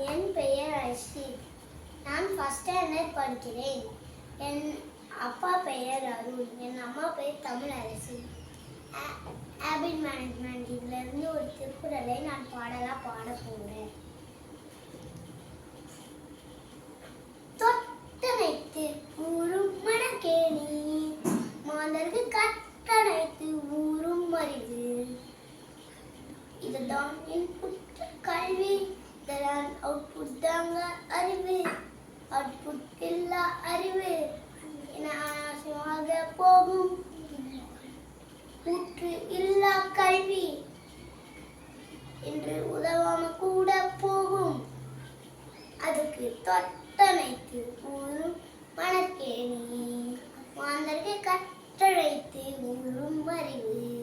என் பெயர் ஐஸ்ரீத். நான் first standard படிக்கிறேன். என் அப்பா பெயர் அருள். என் அம்மா பெயர் தமிழரசி. ஹேபிட் மேனேஜ்மெண்ட் இதிலிருந்து ஒரு திருக்குறளை நான் பாட போகிறேன். தொட்டனைத்து ஊரும் மணக்கேணி, மாந்தருக்கு கட்டணைத்து ஊரும் அறிவு. இதுதான் இன்புட் கல்வி, இதனால் அவுட்புட் தாங்க அறிவு. அவுட்புட் இல்லா அறிவு நாசமாக போகும். ஊற்று இல்லா கல்வி என்று உதவாம கூட போகும். அதுக்கு தொட்டனைத்து ஊரும் மணக்கேணி, மாந்தருக்கு கட்டளைத்து ஊரும் அறிவு.